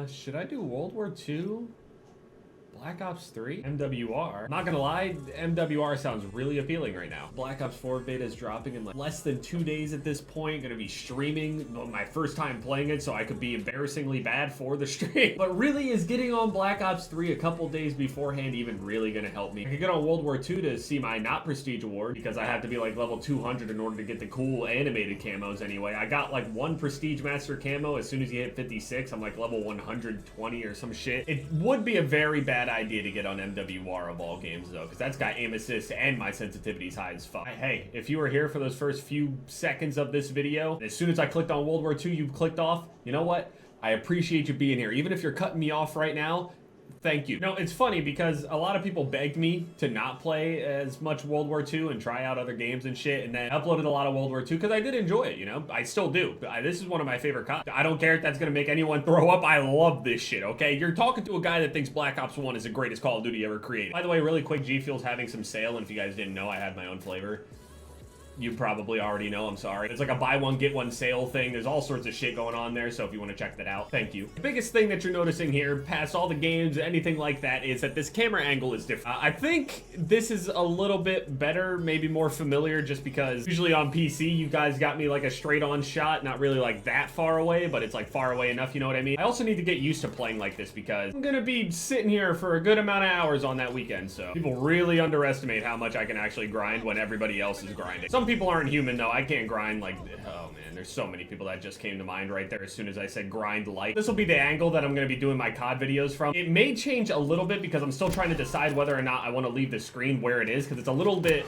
Should I do World War II? Black Ops 3? MWR? Not gonna lie, MWR sounds really appealing right now. Black Ops 4 beta is dropping in like less than 2 days at this point. Gonna be streaming, my first time playing it, so I could be embarrassingly bad for the stream. But really, is getting on Black Ops 3 a couple days beforehand even really gonna help me? I could get on World War II to see my not prestige award, because I have to be like level 200 in order to get the cool animated camos anyway. I got like one prestige master camo as soon as you hit 56. I'm like level 120 or some shit. It would be a very bad idea to get on MWR of all games though, because that's got aim assist and my sensitivity's high as fuck. Hey, if you were here for those first few seconds of this video, as soon as I clicked on World War II, you clicked off, you know what? I appreciate you being here. Even if you're cutting me off right now, thank you. No, it's funny because a lot of people begged me to not play as much World War II and try out other games and shit, and then I uploaded a lot of World War II because I did enjoy it, you know? I still do. This is one of my favorite COD. I don't care if that's gonna make anyone throw up. I love this shit, okay? You're talking to a guy that thinks Black Ops 1 is the greatest Call of Duty ever created. By the way, really quick, G Fuel's having some sale, and if you guys didn't know, I had my own flavor. You probably already know, I'm sorry. It's like a buy one, get one sale thing. There's all sorts of shit going on there, so if you want to check that out, thank you. The biggest thing that you're noticing here, past all the games, anything like that, is that this camera angle is different. I think this is a little bit better, maybe more familiar, just because usually on PC, you guys got me like a straight on shot, not really like that far away, but it's like far away enough, you know what I mean? I also need to get used to playing like this because I'm gonna be sitting here for a good amount of hours on that weekend, so people really underestimate how much I can actually grind when everybody else is grinding. Some people aren't human though. I can't grind like, oh man, there's so many people that just came to mind right there as soon as I said grind light. This will be the angle that I'm going to be doing my COD videos from. It may change a little bit because I'm still trying to decide whether or not I want to leave the screen where it is, because it's a little bit...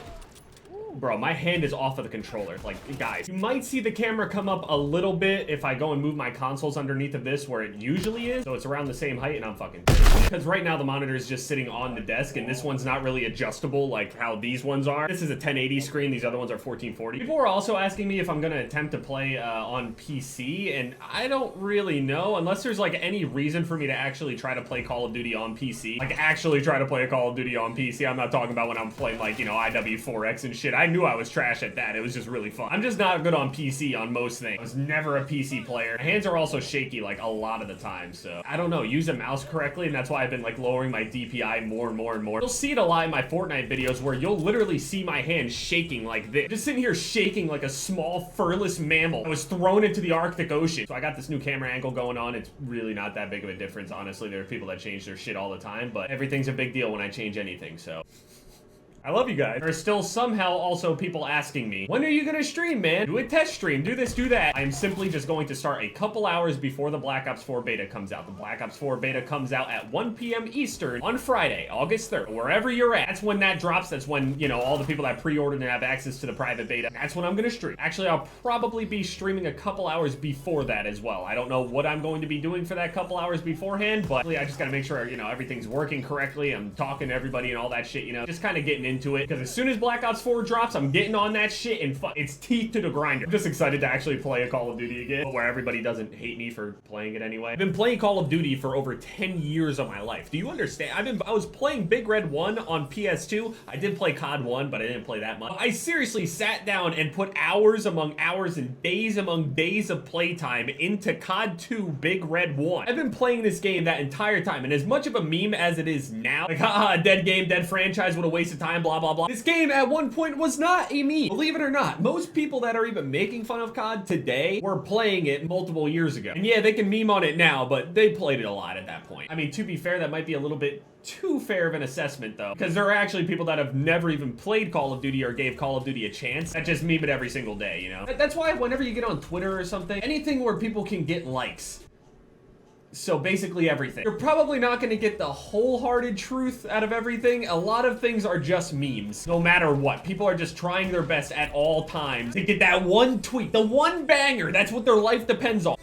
Bro, my hand is off of the controller. Like, guys, you might see the camera come up a little bit if I go and move my consoles underneath of this where it usually is. So it's around the same height and I'm fucking pissed. Because right now the monitor is just sitting on the desk and this one's not really adjustable like how these ones are. This is a 1080 screen. These other ones are 1440. People were also asking me if I'm going to attempt to play on PC, and I don't really know unless there's like any reason for me to actually try to play Call of Duty on PC. Like actually try to play a Call of Duty on PC. I'm not talking about when I'm playing like, you know, IW4X and shit. I knew I was trash at that. It was just really fun. I'm just not good on PC on most things. I was never a PC player. My hands are also shaky like a lot of the time, so I don't know. Use a mouse correctly, and that's why I've been like lowering my DPI more and more and more. You'll see it a lot in my Fortnite videos where you'll literally see my hand shaking like this. Just sitting here shaking like a small furless mammal. I was thrown into the Arctic Ocean. So I got this new camera angle going on. It's really not that big of a difference, honestly. There are people that change their shit all the time, but everything's a big deal when I change anything, so... I love you guys. There are still somehow also people asking me, when are you gonna stream, man? Do a test stream, do this, do that. I'm simply just going to start a couple hours before the Black Ops 4 beta comes out. The Black Ops 4 beta comes out at 1 p.m. Eastern on Friday, August 3rd. Wherever you're at, that's when that drops. That's when, you know, all the people that pre-ordered and have access to the private beta, that's when I'm gonna stream. Actually, I'll probably be streaming a couple hours before that as well. I don't know what I'm going to be doing for that couple hours beforehand, but I just gotta make sure, you know, everything's working correctly. I'm talking to everybody and all that shit, you know, just kind of getting into it. Because as soon as Black Ops 4 drops, I'm getting on that shit and it's teeth to the grinder. I'm just excited to actually play a Call of Duty again, where everybody doesn't hate me for playing it anyway. I've been playing Call of Duty for over 10 years of my life. Do you understand? I was playing Big Red 1 on PS2. I did play COD 1, but I didn't play that much. I seriously sat down and put hours among hours and days among days of playtime into COD 2 Big Red 1. I've been playing this game that entire time, and as much of a meme as it is now, like, haha, dead game, dead franchise, what a waste of time, blah, blah, blah. This game at one point was not a meme. Believe it or not, most people that are even making fun of COD today were playing it multiple years ago. And yeah, they can meme on it now, but they played it a lot at that point. I mean, to be fair, that might be a little bit too fair of an assessment though, because there are actually people that have never even played Call of Duty or gave Call of Duty a chance that just meme it every single day, you know? That's why whenever you get on Twitter or something, anything where people can get likes, so basically everything, you're probably not going to get the wholehearted truth out of everything. A lot of things are just memes, no matter what. People are just trying their best at all times to get that one tweet, the one banger. That's what their life depends on.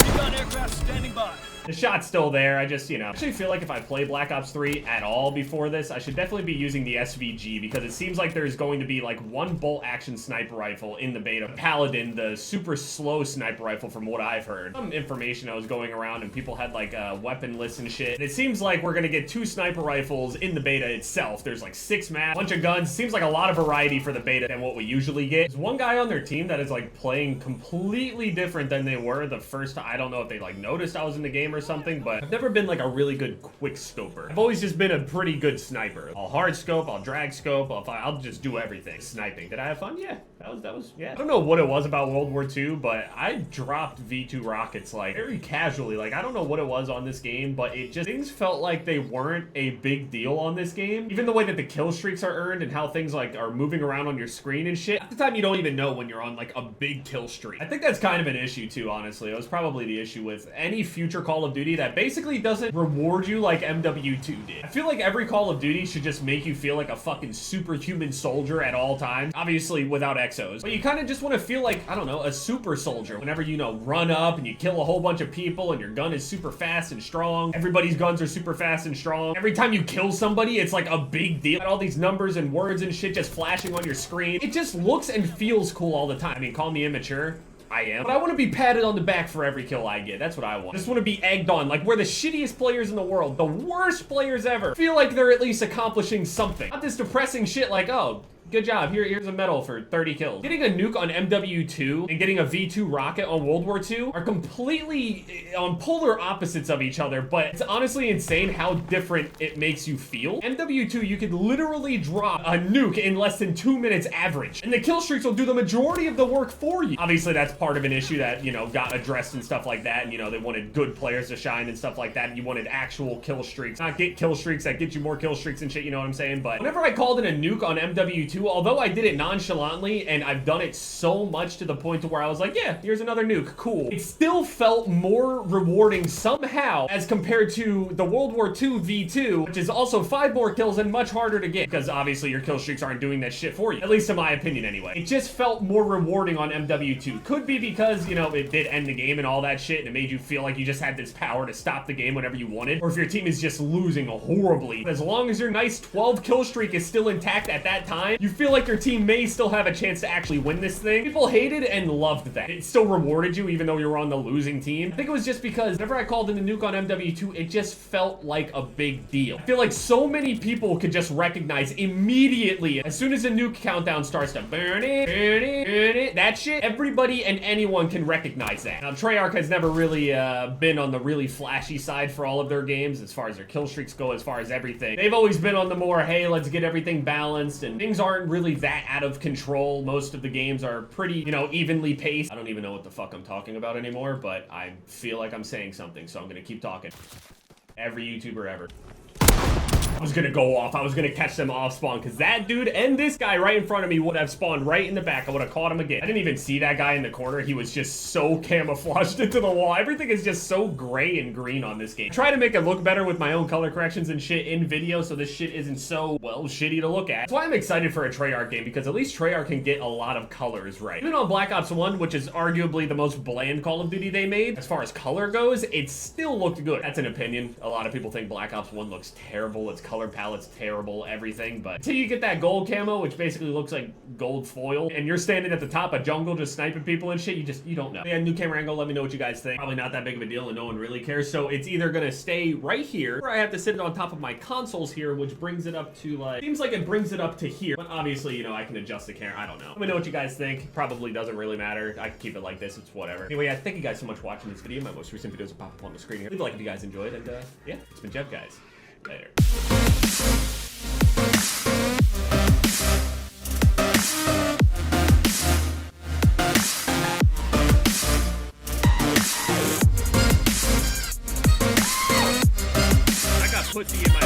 Recon aircraft standing by. The shot's still there. I just, I actually feel like if I play Black Ops 3 at all before this, I should definitely be using the SVG because it seems like there's going to be like one bolt action sniper rifle in the beta. Paladin, the super slow sniper rifle from what I've heard. Some information I was going around and people had like weapon lists and shit. And it seems like we're gonna get 2 sniper rifles in the beta itself. There's like 6 maps, bunch of guns. Seems like a lot of variety for the beta than what we usually get. There's one guy on their team that is like playing completely different than they were the first time. I don't know if they like noticed I was in the game or something, but I've never been like a really good quick scoper. I've always just been a pretty good sniper. I'll hard scope, I'll drag scope, I'll just do everything. Sniping. Did I have fun? Yeah. That was, yeah. I don't know what it was about World War II, but I dropped V2 rockets like very casually. Like, I don't know what it was on this game, but it just, things felt like they weren't a big deal on this game. Even the way that the kill streaks are earned and how things like are moving around on your screen and shit. At the time, you don't even know when you're on like a big kill streak. I think that's kind of an issue too, honestly. It was probably the issue with any future Call of Duty that basically doesn't reward you like MW2 did. I feel like every Call of Duty should just make you feel like a fucking superhuman soldier at all times. Obviously without exos, but you kind of just want to feel like, I don't know, a super soldier. Whenever you run up and you kill a whole bunch of people and your gun is super fast and strong. Everybody's guns are super fast and strong. Every time you kill somebody, it's like a big deal. All these numbers and words and shit just flashing on your screen. It just looks and feels cool all the time. I mean, call me immature. I am. But I want to be patted on the back for every kill I get. That's what I want. I just want to be egged on. Like, we're the shittiest players in the world. The worst players ever. Feel like they're at least accomplishing something. Not this depressing shit like, oh, good job. Here's a medal for 30 kills. Getting a nuke on MW2 and getting a V2 rocket on World War II are completely on polar opposites of each other, but it's honestly insane how different it makes you feel. MW2, you could literally drop a nuke in less than 2 minutes average, and the kill streaks will do the majority of the work for you. Obviously, that's part of an issue that, got addressed and stuff like that, and, they wanted good players to shine and stuff like that, and you wanted actual kill streaks, not get kill streaks that get you more kill streaks and shit, you know what I'm saying? But whenever I called in a nuke on MW2, although I did it nonchalantly and I've done it so much to the point to where I was like, yeah, here's another nuke, cool. It still felt more rewarding somehow as compared to the World War II V2, which is also 5 more kills and much harder to get because obviously your kill streaks aren't doing that shit for you, at least in my opinion anyway. It just felt more rewarding on MW2. Could be because, it did end the game and all that shit and it made you feel like you just had this power to stop the game whenever you wanted, or if your team is just losing horribly. As long as your nice 12 kill streak is still intact at that time, you feel like your team may still have a chance to actually win this thing. People hated and loved that. It still rewarded you even though you were on the losing team. I think it was just because whenever I called in the nuke on MW2, it just felt like a big deal. I feel like so many people could just recognize immediately as soon as the nuke countdown starts to burn it, that shit, everybody and anyone can recognize that. Now, Treyarch has never really been on the really flashy side for all of their games as far as their kill streaks go, as far as everything. They've always been on the more, hey, let's get everything balanced, and things aren't really that out of control. Most of the games are pretty, evenly paced. I don't even know what the fuck I'm talking about anymore, but I feel like I'm saying something, so I'm gonna keep talking. Every YouTuber ever. I was gonna go off. I was gonna catch them off spawn because that dude and this guy right in front of me would have spawned right in the back. I would have caught him again. I didn't even see that guy in the corner. He was just so camouflaged into the wall. Everything is just so gray and green on this game. I try to make it look better with my own color corrections and shit in video so this shit isn't so, well, shitty to look at. That's why I'm excited for a Treyarch game, because at least Treyarch can get a lot of colors right. Even on Black Ops 1, which is arguably the most bland Call of Duty they made, as far as color goes, it still looked good. That's an opinion. A lot of people think Black Ops 1 looks terrible. Its color palette's terrible, everything, but until you get that gold camo, which basically looks like gold foil, and you're standing at the top of jungle just sniping people and shit, you don't know. Yeah, new camera angle, let me know what you guys think. Probably not that big of a deal and no one really cares, so it's either gonna stay right here, or I have to sit it on top of my consoles here, which brings it up to like, seems like it brings it up to here, but obviously, I can adjust the camera, I don't know. Let me know what you guys think. Probably doesn't really matter. I can keep it like this, it's whatever. Anyway, thank you guys so much for watching this video. My most recent videos will pop up on the screen here. Leave a like if you guys enjoyed, and yeah, it's been Jev, guys. Later. Pussy in my